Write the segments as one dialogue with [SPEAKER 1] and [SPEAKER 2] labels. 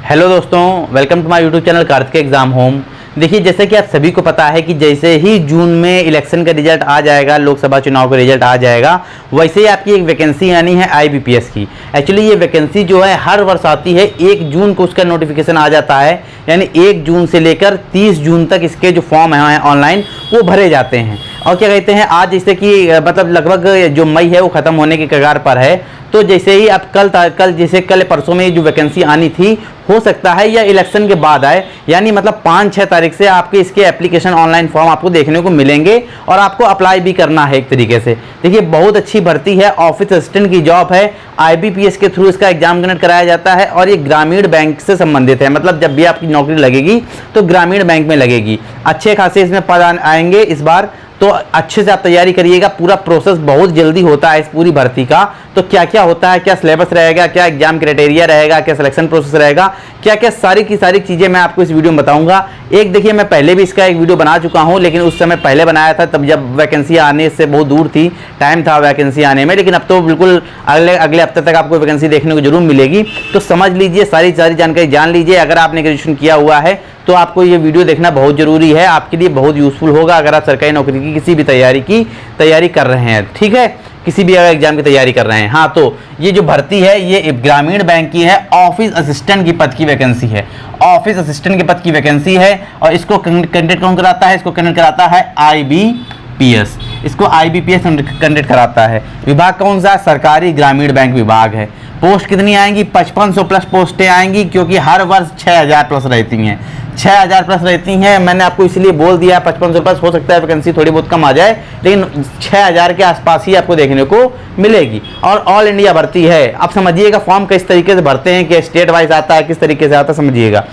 [SPEAKER 1] Hello दोस्तों, welcome to my YouTube channel Kartik exam home. देखिए, जैसे कि आप सभी को पता है कि जैसे ही जून में इलेक्शन का रिजल्ट आ जाएगा, लोकसभा चुनाव का रिजल्ट आ जाएगा, वैसे ही आपकी एक वैकेंसी आनी है आईबीपीएस की। एक्चुअली ये वैकेंसी जो है हर वर्ष आती है, 1 जून को उसका नोटिफिकेशन आ जाता है। यानी 1 जून से लेकर 30 जून तक इसके जो फॉर्म हैं ऑनलाइन वो भरे जाते हैं। और क्या कहते हैं, आज जैसे कि मतलब लगभग जो मई है वो ख़त्म होने के कगार पर है, तो जैसे ही अब कल परसों में जो वैकेंसी आनी थी, हो सकता है या इलेक्शन के बाद आए, यानी मतलब 5-6 तारीख से आपके इसके एप्लीकेशन ऑनलाइन फॉर्म आपको देखने को मिलेंगे और आपको अप्लाई भी करना है एक तरीके से। देखिए, बहुत अच्छी भर्ती है, ऑफिस असिस्टेंट की जॉब है, आईबीपीएस के थ्रू इसका एग्जाम कंडक्ट कराया जाता है और ये ग्रामीण बैंक से संबंधित है। मतलब जब भी आपकी नौकरी लगेगी तो ग्रामीण बैंक में लगेगी। अच्छे खासे इसमें पद आएंगे इस बार, तो अच्छे से आप तैयारी करिएगा। पूरा प्रोसेस बहुत जल्दी होता है इस पूरी भर्ती का। तो क्या क्या होता है, क्या सिलेबस रहेगा, क्या एग्जाम क्राइटेरिया रहेगा, क्या सिलेक्शन प्रोसेस रहेगा, क्या क्या सारी की सारी चीज़ें मैं आपको इस वीडियो में बताऊंगा। एक देखिए, मैं पहले भी इसका एक वीडियो बना चुका हूं, लेकिन उस समय पहले बनाया था तब जब वैकेंसी आने से बहुत दूर थी, टाइम था वैकेंसी आने में। लेकिन अब तो बिल्कुल अगले हफ्ते तक आपको वैकेंसी देखने को जरूर मिलेगी। तो समझ लीजिए, सारी जानकारी जान लीजिए। अगर आपने ग्रेजुएशन किया हुआ है तो आपको ये वीडियो देखना बहुत ज़रूरी है, आपके लिए बहुत यूज़फुल होगा अगर आप सरकारी नौकरी की किसी भी तैयारी कर रहे हैं। ठीक है, किसी भी अगर एग्जाम की तैयारी कर रहे हैं। हाँ, तो ये जो भर्ती है ये ग्रामीण बैंक की है, ऑफिस असिस्टेंट की पद की वैकेंसी है। ऑफिस असिस्टेंट के पद की वैकेंसी है और इसको कंडक्ट कौन कराता है? इसको कंडक्ट कराता है आईबीपीएस। इसको आईबीपीएस कंडक्ट कराता है। विभाग कौन सा? सरकारी ग्रामीण बैंक विभाग है। पोस्ट कितनी आएंगी? 5500 प्लस पोस्टें आएंगी, क्योंकि हर वर्ष 6000 प्लस रहती हैं। 6000 प्लस रहती हैं। मैंने आपको इसलिए बोल दिया 5500 प्लस। हो सकता है वैकेंसी थोड़ी बहुत कम आ जाए, लेकिन 6000 के आसपास ही आपको देखने को मिलेगी। और ऑल इंडिया भर्ती है। अब समझिएगा फॉर्म किस तरीके से भरते हैं, कि स्टेट वाइज आता है, किस तरीके से आता है, समझिएगा।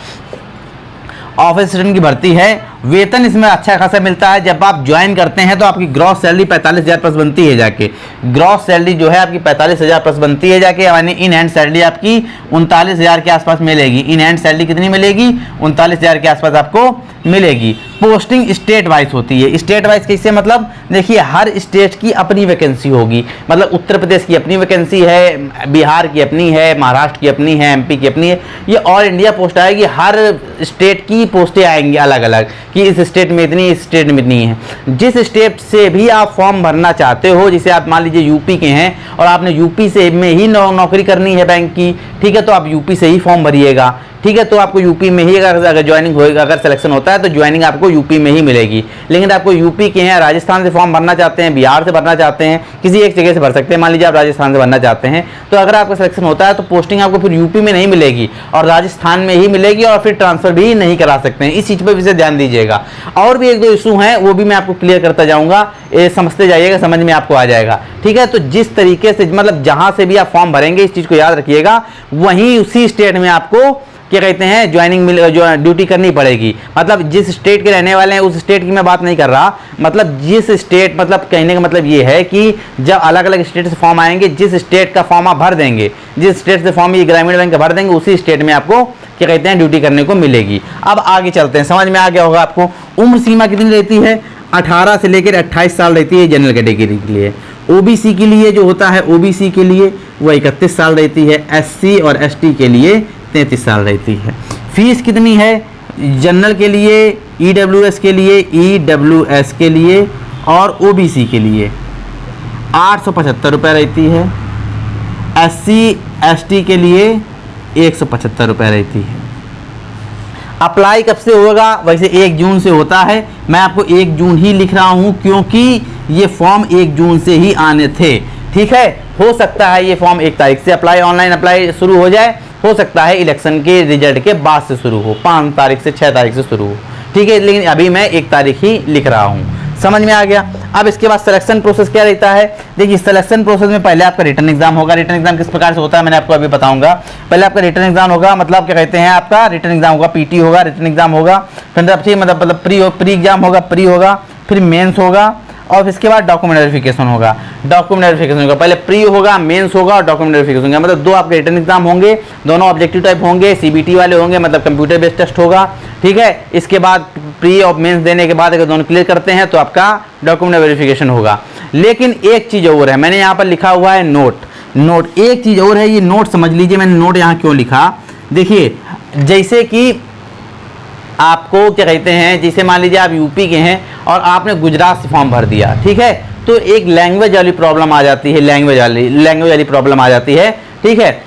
[SPEAKER 1] ऑफिस असिस्टेंट की भर्ती है। वेतन इसमें अच्छा खासा मिलता है। जब आप ज्वाइन करते हैं तो आपकी ग्रॉस सैलरी 45,000 प्लस बनती है जाके। ग्रॉस सैलरी जो है आपकी 45,000 प्लस बनती है जाके, यानी इन हैंड सैलरी आपकी 39,000 के आसपास मिलेगी। इन हैंड सैलरी कितनी मिलेगी? 39,000 के आसपास आपको मिलेगी। पोस्टिंग स्टेट वाइज होती है। स्टेट वाइज कैसे? मतलब देखिए, हर स्टेट की अपनी वैकेंसी होगी। मतलब उत्तर प्रदेश की अपनी वैकेंसी है, बिहार की अपनी है, महाराष्ट्र की अपनी है, एमपी की अपनी है। ये ऑल इंडिया पोस्ट आएगी। हर स्टेट की पोस्टें आएंगी अलग अलग, कि इस स्टेट में इतनी, इस स्टेट में इतनी है। जिस स्टेट से भी आप फॉर्म भरना चाहते हो, जैसे आप मान लीजिए यूपी के हैं और आपने यूपी से में ही नौकरी करनी है बैंक की, ठीक है, तो आप यूपी से ही फॉर्म भरिएगा। ठीक है, तो आपको यूपी में ही अगर ज्वाइनिंग होएगा, अगर सिलेक्शन होता है तो ज्वाइनिंग आपको यूपी में ही मिलेगी। लेकिन आपको यूपी के हैं, राजस्थान से फॉर्म भरना चाहते हैं, बिहार से भरना चाहते हैं, किसी एक जगह से भर सकते हैं। मान लीजिए आप राजस्थान से भरना चाहते हैं, तो अगर आपका सिलेक्शन होता है तो पोस्टिंग आपको फिर यूपी में नहीं मिलेगी और राजस्थान में ही मिलेगी, और फिर ट्रांसफर भी नहीं करा सकते हैं। इस चीज़ पर विशेष ध्यान दीजिएगा। और भी 1-2 इशू हैं, वो भी मैं आपको क्लियर करता जाऊँगा, समझते जाइएगा, समझ में आपको आ जाएगा। ठीक है, तो जिस तरीके से मतलब जहाँ से भी आप फॉर्म भरेंगे, इस चीज़ को याद रखिएगा, वहीं उसी स्टेट में आपको क्या कहते हैं ज्वाइनिंग जो ड्यूटी करनी पड़ेगी। मतलब जिस स्टेट के रहने वाले हैं उस स्टेट की मैं बात नहीं कर रहा। मतलब जिस स्टेट, मतलब कहने का मतलब ये है कि जब अलग अलग स्टेट से फॉर्म आएंगे, जिस स्टेट का फॉर्म आप भर देंगे, जिस स्टेट से फॉर्म ये ग्रामीण बैंक का भर देंगे, उसी स्टेट में आपको क्या कहते हैं ड्यूटी करने को मिलेगी। अब आगे चलते हैं, समझ में आ गया होगा आपको। उम्र सीमा कितनी रहती है? 18 से लेकर 28 साल रहती है जनरल कैटेगरी के लिए। ओबीसी के लिए जो होता है, ओबीसी के लिए वो 31 साल रहती है। एससी और एसटी के लिए 33 साल रहती है। फीस कितनी है? जनरल के लिए, ईडब्ल्यूएस के लिए और ओबीसी के लिए 875 रुपये रहती है। एससी एसटी के लिए 175 रुपये रहती है। अप्लाई कब से होगा? वैसे 1 जून से होता है। मैं आपको 1 जून ही लिख रहा हूँ, क्योंकि ये फॉर्म 1 जून से ही आने थे। ठीक है, हो सकता है ये फॉर्म 1 तारीख से ऑनलाइन अप्लाई शुरू हो जाए, हो सकता है इलेक्शन के रिजल्ट के बाद से शुरू हो, 5 तारीख से 6 तारीख से शुरू हो। ठीक है, लेकिन अभी मैं 1 तारीख ही लिख रहा हूँ। समझ में आ गया? अब इसके बाद सिलेक्शन प्रोसेस क्या रहता है? देखिए, सिलेक्शन प्रोसेस में पहले आपका रिटन एग्जाम होगा। रिटन एग्जाम किस प्रकार से होता है मैंने आपको अभी बताऊंगा। पहले आपका रिटन एग्जाम होगा, मतलब क्या कहते हैं, आपका रिटन एग्जाम होगा, पीटी होगा, रिटन एग्जाम होगा, फिर मतलब प्री एग्जाम होगा, फिर मेंस होगा, और इसके बाद डॉक्यूमेंट वेरिफिकेशन होगा। पहले प्री होगा, मेंस होगा और डॉक्यूमेंट वेरिफिकेशन होगा। मतलब 2 आपके रिटन एग्जाम होंगे, दोनों ऑब्जेक्टिव टाइप होंगे, सीबीटी वाले होंगे, मतलब कंप्यूटर बेस्ड टेस्ट होगा। ठीक है, इसके बाद प्री और मेंस देने के बाद अगर दोनों क्लियर करते हैं तो आपका डॉक्यूमेंट वेरिफिकेशन होगा। लेकिन एक चीज़ और है, मैंने यहाँ पर लिखा हुआ है नोट। एक चीज़ और है, ये नोट समझ लीजिए। मैंने नोट यहाँ क्यों लिखा? देखिए, जैसे कि आपको क्या कहते हैं, जैसे मान लीजिए आप यूपी के हैं और आपने गुजरात से फॉर्म भर दिया, ठीक है, तो एक लैंग्वेज वाली प्रॉब्लम आ जाती है, लैंग्वेज वाली प्रॉब्लम आ जाती है, ठीक है।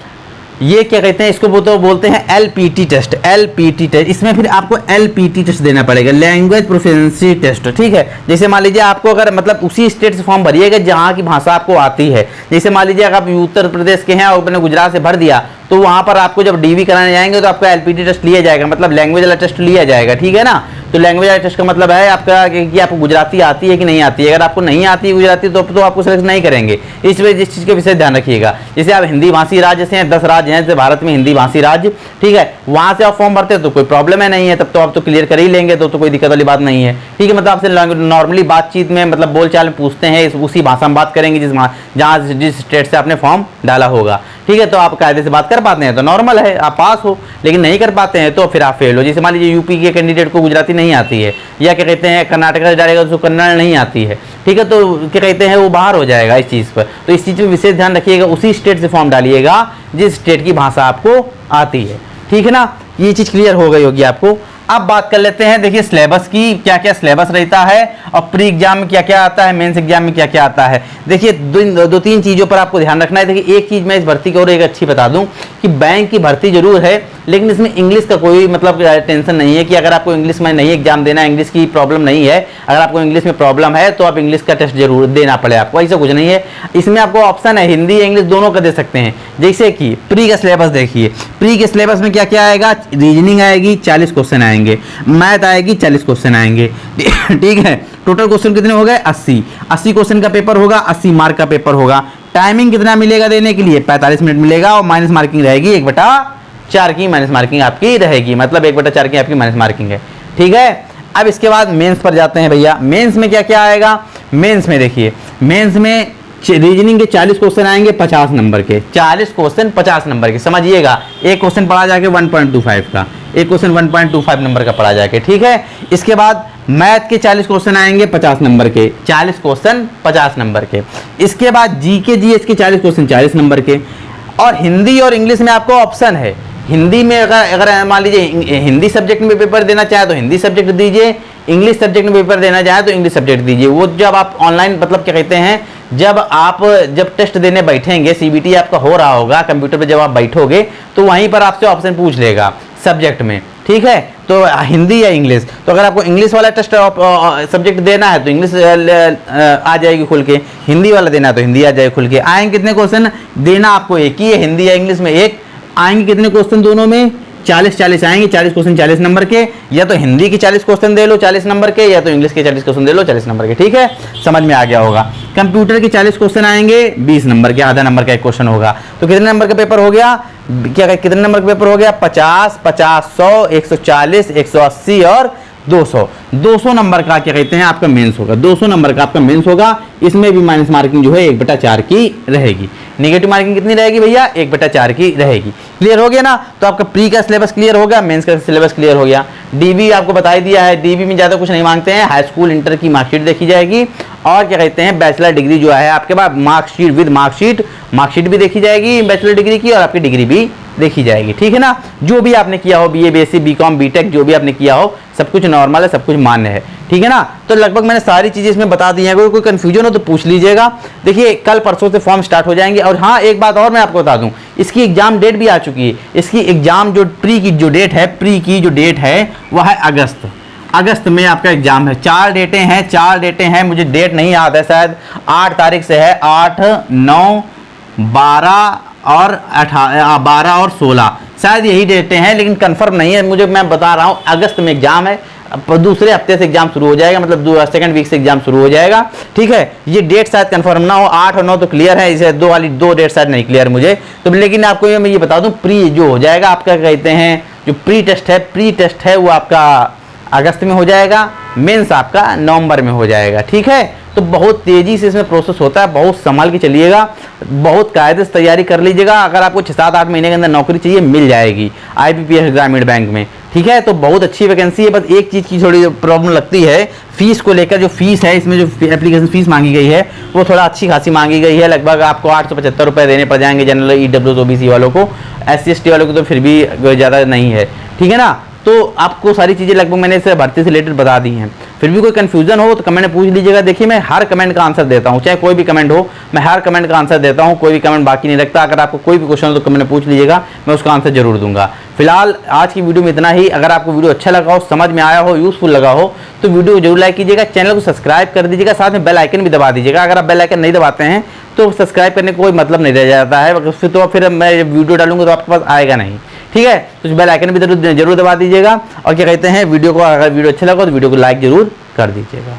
[SPEAKER 1] ये क्या कहते हैं, इसको बोलते हैं एलपीटी टेस्ट, एलपीटी टेस्ट। इसमें फिर आपको एलपीटी टेस्ट देना पड़ेगा, लैंग्वेज प्रोफिशिएंसी टेस्ट, ठीक है। जैसे मान लीजिए आपको अगर मतलब उसी स्टेट से फॉर्म भरिएगा जहाँ की भाषा आपको आती है। जैसे मान लीजिए अगर आप उत्तर प्रदेश के हैं और आपने गुजरात से भर दिया, तो वहाँ पर आपको जब डीवी कराने जाएंगे तो आपका एलपीटी टेस्ट लिया जाएगा, मतलब लैंग्वेज वाला टेस्ट लिया जाएगा, ठीक है ना। तो लैंग्वेज वाला टेस्ट का मतलब है आपका कि आपको गुजराती आती है कि नहीं आती है। अगर आपको नहीं आती है गुजराती तो आपको सिलेक्ट नहीं करेंगे। इस वजह इस चीज़ के विषय ध्यान रखिएगा। जैसे आप हिंदी भाषी राज्य से हैं, 10 राज्य हैं जैसे भारत में हिंदी भाषी राज्य, ठीक है, वहाँ से आप फॉर्म भरते हैं तो कोई प्रॉब्लम है नहीं है, तब तो आप तो क्लियर कर ही लेंगे, तो कोई दिक्कत वाली बात नहीं है, ठीक है। मतलब आपसे नॉर्मली बातचीत में मतलब बोलचाल में पूछते हैं, उसी भाषा में बात करेंगे जिस स्टेट से आपने फॉर्म डाला होगा, ठीक है। तो आप कायदे से बात कर पाते हैं तो नॉर्मल है, आप पास हो। लेकिन नहीं कर पाते हैं तो फिर आप फेल हो। जैसे मान लीजिए यूपी के कैंडिडेट को गुजराती नहीं आती है, या क्या कहते हैं कर्नाटक से डालेगा तो कन्नड़ नहीं आती है, ठीक है, तो क्या कहते हैं वो बाहर हो जाएगा इस चीज़ पर। तो इस चीज़ पर विशेष ध्यान रखिएगा, उसी स्टेट से फॉर्म डालिएगा जिस स्टेट की भाषा आपको आती है, ठीक है ना। ये चीज़ क्लियर हो गई होगी आपको। अब बात कर लेते हैं, देखिए सिलेबस की, क्या क्या सिलेबस रहता है और प्री एग्जाम में क्या क्या आता है, मेंस एग्जाम में क्या क्या आता है। देखिए दो तीन चीज़ों पर आपको ध्यान रखना है। देखिए एक चीज़ मैं इस भर्ती की और एक अच्छी बता दूं कि बैंक की भर्ती जरूर है, लेकिन इसमें इंग्लिश का कोई मतलब टेंशन नहीं है कि अगर आपको इंग्लिश में नहीं एग्जाम देना, इंग्लिश की प्रॉब्लम नहीं है। अगर आपको इंग्लिश में प्रॉब्लम है तो आप इंग्लिश का टेस्ट जरूर देना पड़े आपको, ऐसा कुछ नहीं है। इसमें आपको ऑप्शन है हिंदी या इंग्लिश दोनों का दे सकते हैं। जैसे कि प्री का सिलेबस देखिए, प्री के सिलेबस में क्या क्या आएगा, रीजनिंग आएगी 40 क्वेश्चन आएंगे, मैथ आएगी 40 क्वेश्चन आएंगे, ठीक है। टोटल क्वेश्चन कितने हो गए 80 क्वेश्चन का पेपर होगा, 80 मार्क का पेपर होगा। टाइमिंग कितना मिलेगा देने के लिए, 45 मिनट मिलेगा और माइनस मार्किंग रहेगी 1/4 की माइनस मार्किंग आपकी रहेगी, मतलब 1/4 की आपकी माइनस मार्किंग है, ठीक है। अब इसके बाद मेंस पर जाते हैं भैया। मेंस में क्या क्या आएगा, मेंस में देखिए, मेंस में रीजनिंग के 40 क्वेश्चन आएंगे 50 नंबर के, 40 क्वेश्चन 50 नंबर के, समझिएगा। एक क्वेश्चन पढ़ा जाके 1.25 का, एक क्वेश्चन 1.25 नंबर का पढ़ा जाके, ठीक है। इसके बाद मैथ के 40 क्वेश्चन आएंगे 50 नंबर के, 40 क्वेश्चन 50 नंबर के। इसके बाद जीके जीएस के 40 क्वेश्चन 40 नंबर के। और हिंदी और इंग्लिश में आपको ऑप्शन है। हिंदी में अगर मान लीजिए हिंदी सब्जेक्ट में पेपर देना चाहे तो हिंदी सब्जेक्ट दीजिए, इंग्लिश सब्जेक्ट में पेपर देना चाहे तो इंग्लिश सब्जेक्ट दीजिए। वो जब आप ऑनलाइन मतलब क्या कहते हैं, जब टेस्ट देने बैठेंगे, सीबीटी आपका हो रहा होगा कंप्यूटर पे, जब आप बैठोगे तो वहीं पर आपसे ऑप्शन पूछ लेगा सब्जेक्ट में, ठीक है। तो हिंदी या इंग्लिश, तो अगर आपको इंग्लिश वाला टेस्ट सब्जेक्ट देना है तो इंग्लिश आ जाएगी खुल के, हिंदी वाला देना है तो हिंदी आ जाएगी खुल के। आएंगे कितने क्वेश्चन देना आपको, एक ही है, हिंदी या इंग्लिश में एक आएंगे। कितने क्वेश्चन दोनों में 40 आएंगे, 40 क्वेश्चन 40 नंबर के। या तो हिंदी के 40 क्वेश्चन दे लो 40 नंबर के, या तो इंग्लिश के 40 क्वेश्चन दे लो 40 नंबर के, ठीक है, समझ में आ गया होगा। कंप्यूटर के 40 क्वेश्चन आएंगे 20 नंबर के, आधा नंबर का एक क्वेश्चन होगा। तो कितने नंबर का पेपर हो गया, क्या कितने नंबर का पेपर हो गया, 50, 50, 100, 140, 180 और 200 नंबर का क्या कहते हैं आपका मेंस होगा। 200 नंबर का आपका मेंस होगा। इसमें भी माइनस मार्किंग जो है 1/4 की रहेगी। नेगेटिव मार्किंग कितनी रहेगी भैया, 1/4 की रहेगी। क्लियर हो गया ना। तो आपका प्री का सिलेबस क्लियर हो गया, मेंस का सिलेबस क्लियर हो गया। डीबी आपको बता ही दिया है, डीबी में ज़्यादा कुछ नहीं मांगते हैं, हाई स्कूल इंटर की मार्कशीट देखी जाएगी और क्या कहते हैं बैचलर डिग्री जो है आपके पास, मार्कशीट विद मार्कशीट भी देखी जाएगी बैचलर डिग्री की, और आपकी डिग्री भी देखी जाएगी, ठीक है ना। जो भी आपने किया हो, बीए, बीएससी, बीकॉम, बीटेक, जो भी आपने किया हो, सब कुछ नॉर्मल है, सब कुछ मान्य है, ठीक है ना। तो लगभग मैंने सारी चीज़ें इसमें बता दी हैं। अगर कोई कन्फ्यूजन हो तो पूछ लीजिएगा। देखिए कल परसों से फॉर्म स्टार्ट हो जाएंगे। और हाँ, एक बात और मैं आपको बता दूं, इसकी एग्जाम डेट भी आ चुकी है। इसकी एग्जाम जो प्री की जो डेट है, प्री की जो डेट है वह है अगस्त में आपका एग्जाम है। 4 डेटें हैं, मुझे डेट नहीं याद है, शायद 8 तारीख से है, 8, 9, 12 और 16, शायद यही डेटें हैं, लेकिन कंफर्म नहीं है मुझे। मैं बता रहा हूँ अगस्त में एग्जाम है, दूसरे हफ्ते से एग्जाम शुरू हो जाएगा, मतलब सेकंड वीक से एग्जाम शुरू हो जाएगा, ठीक है। ये डेट शायद कंफर्म ना हो, 8 और 9 तो क्लियर है, इसे दो डेट शायद नहीं क्लियर मुझे तो। लेकिन आपको मैं ये बता दूं, प्री जो हो जाएगा आपका कहते हैं जो प्री टेस्ट है वो आपका अगस्त में हो जाएगा, मेंस आपका नवंबर में हो जाएगा, ठीक है। तो बहुत तेजी से इसमें प्रोसेस होता है, बहुत संभाल के चलिएगा, बहुत कायदे से तैयारी कर लीजिएगा। अगर आपको 6-7-8 महीने के अंदर नौकरी चाहिए मिल जाएगी IBPS ग्रामीण बैंक में, ठीक है। तो बहुत अच्छी वैकेंसी है, बस एक चीज़ की थोड़ी प्रॉब्लम लगती है, फीस को लेकर। जो फीस है इसमें, जो एप्लीकेशन फीस मांगी गई है वो थोड़ा अच्छी खासी मांगी गई है। लगभग आपको 875 रुपये देने पड़ जाएंगे जनरल EWS OBC वालों को। SC ST वालों को तो फिर भी ज़्यादा नहीं है, ठीक है ना। तो आपको सारी चीज़ें लगभग मैंने इसे भर्ती से रिलेटेड बता दी हैं। फिर भी कोई कन्फ्यूजन हो तो कमेंट में पूछ लीजिएगा। देखिए मैं हर कमेंट का आंसर देता हूँ, चाहे कोई भी कमेंट हो, मैं हर कमेंट का आंसर देता हूँ, कोई भी कमेंट बाकी नहीं रखता। अगर आपको कोई भी क्वेश्चन हो तो कमेंट में पूछ लीजिएगा, मैं उसका आंसर जरूर दूंगा। फिलहाल आज की वीडियो में इतना ही। अगर आपको वीडियो अच्छा लगा हो, समझ में आया हो, यूजफुल लगा हो तो वीडियो को जरूर लाइक कीजिएगा, चैनल को सब्सक्राइब कर दीजिएगा, साथ में बेल आइकन भी दबा दीजिएगा। अगर आप बेल आइकन नहीं दबाते हैं तो सब्सक्राइब करने का कोई मतलब नहीं रह जाता है, फिर मैं वीडियो डालूंगा तो आपके पास आएगा नहीं, ठीक है। तो बेल आइकन भी जरूर दबा दीजिएगा। और क्या कहते हैं, वीडियो को, अगर वीडियो अच्छा लगा तो वीडियो को लाइक जरूर कर दीजिएगा।